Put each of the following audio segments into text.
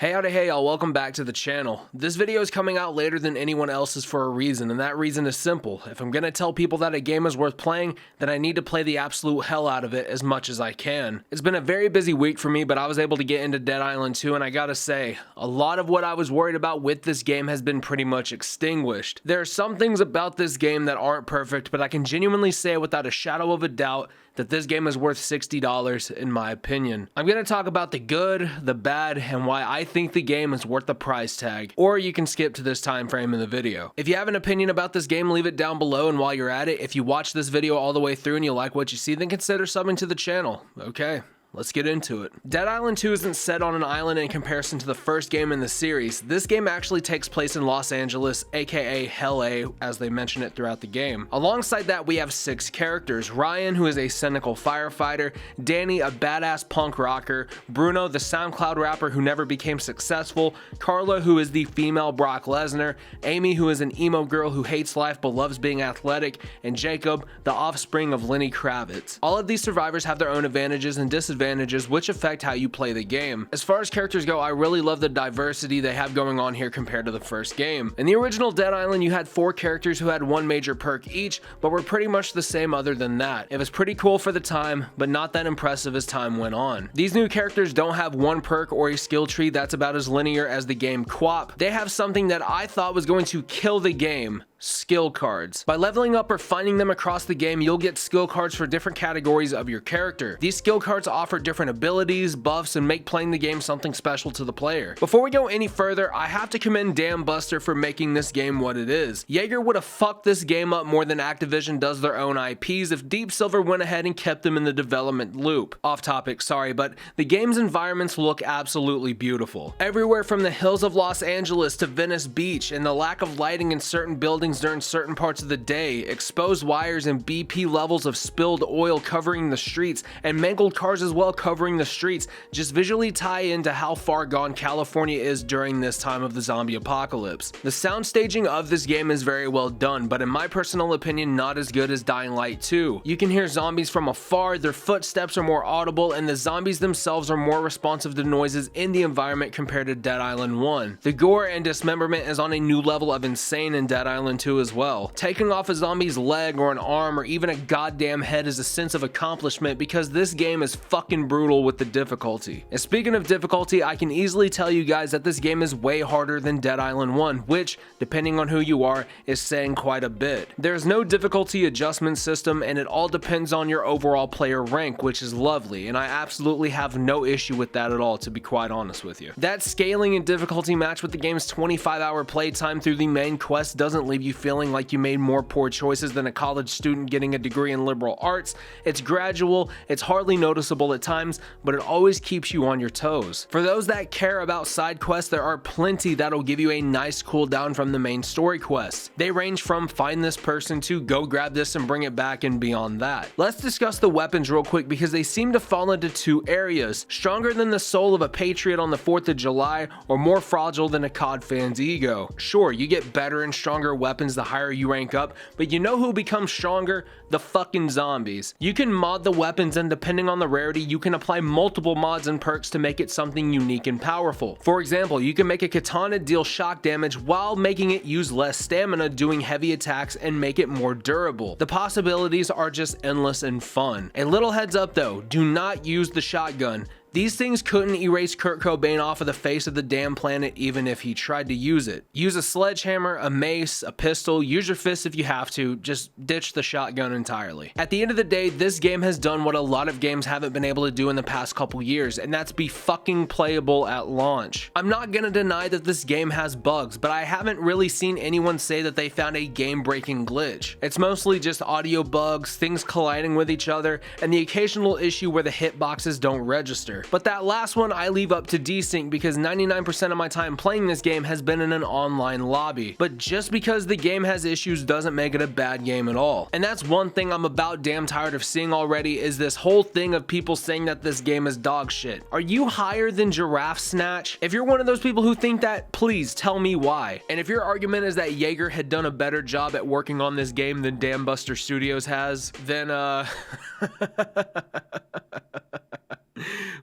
Howdy hey y'all, welcome back to the channel. This video is coming out later than anyone else's for a reason, and that reason is simple. If I'm gonna tell people that a game is worth playing, then I need to play the absolute hell out of it as much as I can. It's been a very busy week for me, but I was able to get into Dead Island 2, and I gotta say, a lot of what I was worried about with this game has been pretty much extinguished. There are some things about this game that aren't perfect, but I can genuinely say without a shadow of a doubt that this game is worth $60 in my opinion. I'm going to talk about the good, the bad, and why I think the game is worth the price tag, or you can skip to this time frame in the video. If you have an opinion about this game, leave it down below, and while you're at it, if you watch this video all the way through and you like what you see, then consider subbing to the channel. Okay. Let's get into it. Dead Island 2 isn't set on an island in comparison to the first game in the series. This game actually takes place in Los Angeles, aka Hell A, as they mention it throughout the game. Alongside that, we have 6 characters. Ryan, who is a cynical firefighter, Danny, a badass punk rocker, Bruno, the SoundCloud rapper who never became successful, Carla, who is the female Brock Lesnar, Amy, who is an emo girl who hates life but loves being athletic, and Jacob, the offspring of Lenny Kravitz. All of these survivors have their own advantages and disadvantages which affect how you play the game. As far as characters go, I really love the diversity they have going on here compared to the first game. In the original Dead Island, you had 4 characters who had 1 major perk each, but were pretty much the same other than that. It was pretty cool for the time, but not that impressive as time went on. These new characters don't have 1 perk or a skill tree that's about as linear as the game QWOP. They have something that I thought was going to kill the game: skill cards. By leveling up or finding them across the game, you'll get skill cards for different categories of your character. These skill cards offer different abilities, buffs, and make playing the game something special to the player. Before we go any further, I have to commend Dambuster for making this game what it is. Yaeger would have fucked this game up more than Activision does their own IPs if Deep Silver went ahead and kept them in the development loop. Off topic, sorry, but the game's environments look absolutely beautiful. Everywhere from the hills of Los Angeles to Venice Beach, and the lack of lighting in certain buildings during certain parts of the day, exposed wires and BP levels of spilled oil covering the streets, and mangled cars as well covering the streets just visually tie into how far gone California is during this time of the zombie apocalypse. The sound staging of this game is very well done, but in my personal opinion, not as good as Dying Light 2. You can hear zombies from afar, their footsteps are more audible, and the zombies themselves are more responsive to noises in the environment compared to Dead Island 1. The gore and dismemberment is on a new level of insane in Dead Island 2 as well. Taking off a zombie's leg or an arm or even a goddamn head is a sense of accomplishment because this game is fucking brutal with the difficulty. And speaking of difficulty, I can easily tell you guys that this game is way harder than Dead Island 1, which, depending on who you are, is saying quite a bit. There's no difficulty adjustment system, and it all depends on your overall player rank, which is lovely, and I absolutely have no issue with that at all, to be quite honest with you. That scaling and difficulty match with the game's 25-hour playtime through the main quest doesn't leave you feeling like you made more poor choices than a college student getting a degree in liberal arts. It's gradual, it's hardly noticeable at times, but it always keeps you on your toes. For those that care about side quests, there are plenty that'll give you a nice cooldown from the main story quests. They range from find this person to go grab this and bring it back and beyond that. Let's discuss the weapons real quick because they seem to fall into 2 areas: stronger than the soul of a patriot on the 4th of July, or more fragile than a COD fan's ego. Sure, you get better and stronger weapons the higher you rank up, but you know who becomes stronger? The fucking zombies. You can mod the weapons, and depending on the rarity, you can apply multiple mods and perks to make it something unique and powerful. For example, you can make a katana deal shock damage while making it use less stamina doing heavy attacks and make it more durable. The possibilities are just endless and fun. A little heads up though, do not use the shotgun. These things couldn't erase Kurt Cobain off of the face of the damn planet even if he tried to use it. Use a sledgehammer, a mace, a pistol, use your fists if you have to, just ditch the shotgun entirely. At the end of the day, this game has done what a lot of games haven't been able to do in the past couple years, and that's be fucking playable at launch. I'm not gonna deny that this game has bugs, but I haven't really seen anyone say that they found a game-breaking glitch. It's mostly just audio bugs, things colliding with each other, and the occasional issue where the hitboxes don't register. But that last one I leave up to Desync because 99% of my time playing this game has been in an online lobby. But just because the game has issues doesn't make it a bad game at all. And that's one thing I'm about damn tired of seeing already, is this whole thing of people saying that this game is dog shit. Are you higher than Giraffe Snatch? If you're one of those people who think that, please tell me why. And if your argument is that Yaeger had done a better job at working on this game than Dambuster Studios has, then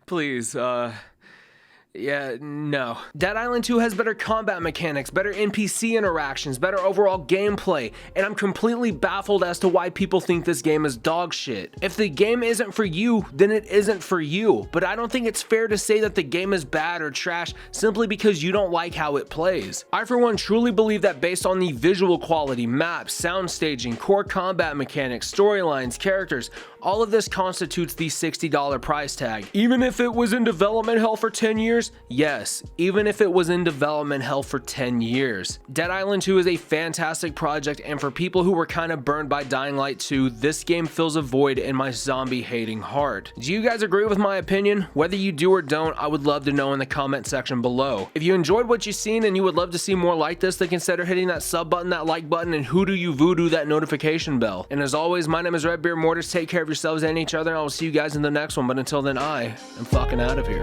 please, Yeah, no. Dead Island 2 has better combat mechanics, better NPC interactions, better overall gameplay, and I'm completely baffled as to why people think this game is dog shit. If the game isn't for you, then it isn't for you, but I don't think it's fair to say that the game is bad or trash simply because you don't like how it plays. I for one truly believe that based on the visual quality, maps, sound staging, core combat mechanics, storylines, characters, all of this constitutes the $60 price tag. Even if it was in development hell for 10 years, yes, even if it was in development hell for 10 years. Dead Island 2 is a fantastic project, and for people who were kind of burned by Dying Light 2, this game fills a void in my zombie hating heart. Do you guys agree with my opinion? Whether you do or don't, I would love to know in the comment section below. If you enjoyed what you've seen and you would love to see more like this, then consider hitting that sub button, that like button, and hoodoo you voodoo that notification bell. And as always, my name is Redbeard Mortis. Take care of yourselves and each other, and I will see you guys in the next one, but until then, I am fucking out of here.